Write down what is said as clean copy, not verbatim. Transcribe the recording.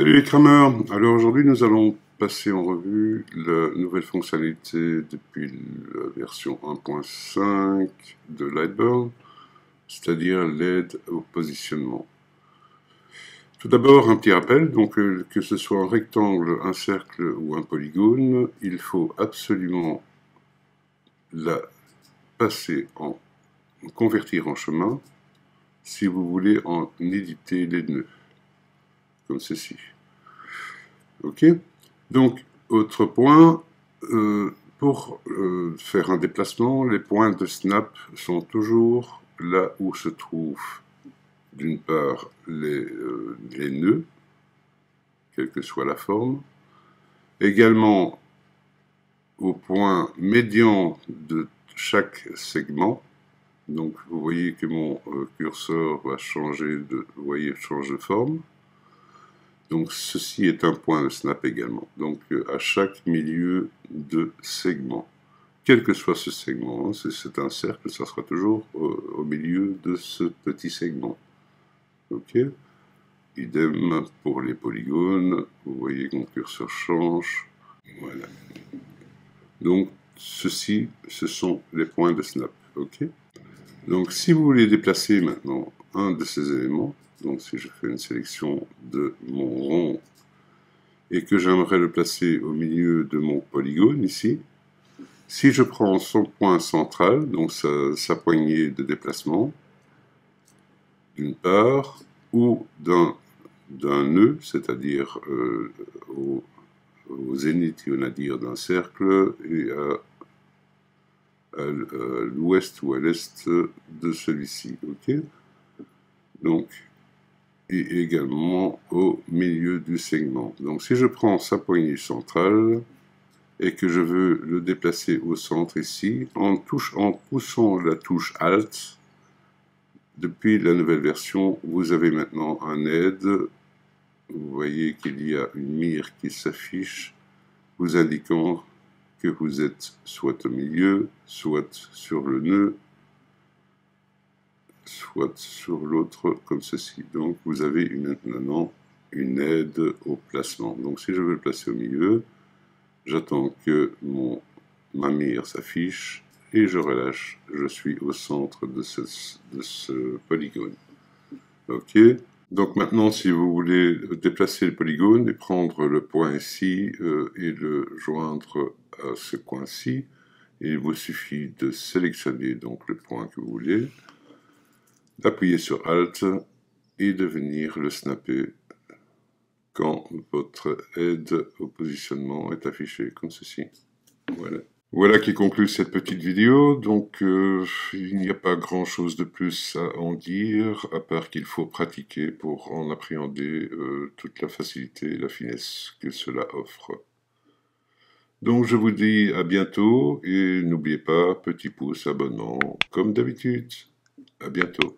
Salut les crameurs! Alors aujourd'hui nous allons passer en revue la nouvelle fonctionnalité depuis la version 1.5 de Lightburn, c'est-à-dire l'aide au positionnement. Tout d'abord un petit rappel, donc que ce soit un rectangle, un cercle ou un polygone, il faut absolument la passer en convertir en chemin si vous voulez en éditer les nœuds, comme ceci. Ok. Donc, autre point, pour faire un déplacement, les points de snap sont toujours là où se trouvent, d'une part, les nœuds, quelle que soit la forme, également au point médian de chaque segment. Donc, vous voyez que mon curseur va changer de, vous voyez, change de forme. Donc ceci est un point de snap également, donc à chaque milieu de segment. Quel que soit ce segment, hein, c'est un cercle, ça sera toujours au milieu de ce petit segment. Ok. Idem pour les polygones, vous voyez que mon curseur change. Voilà. Donc ceci, ce sont les points de snap. Ok. Donc si vous voulez déplacer maintenant un de ces éléments, donc si je fais une sélection de mon rond et que j'aimerais le placer au milieu de mon polygone ici, si je prends son point central, donc sa poignée de déplacement, d'une part, ou d'un nœud, c'est-à-dire au zénith, on va dire, d'un cercle, et à l'ouest ou à l'est de celui-ci. Ok. Donc, et également au milieu du segment. Donc si je prends sa poignée centrale et que je veux le déplacer au centre ici, en poussant la touche Alt, depuis la nouvelle version, vous avez maintenant un aide. Vous voyez qu'il y a une mire qui s'affiche, vous indiquant que vous êtes soit au milieu, soit sur le nœud, soit sur l'autre comme ceci. Donc vous avez maintenant une aide au placement. Donc si je veux le placer au milieu, j'attends que ma mire s'affiche et je relâche. Je suis au centre de ce polygone. Ok. Donc maintenant, si vous voulez déplacer le polygone et prendre le point ici et le joindre à ce coin-ci, il vous suffit de sélectionner donc le point que vous voulez, d'appuyer sur Alt et de venir le snapper quand votre aide au positionnement est affichée, comme ceci. Voilà. Voilà qui conclut cette petite vidéo. Donc, il n'y a pas grand-chose de plus à en dire, à part qu'il faut pratiquer pour en appréhender toute la facilité et la finesse que cela offre. Donc, je vous dis à bientôt et n'oubliez pas, petit pouce, abonnement, comme d'habitude. À bientôt.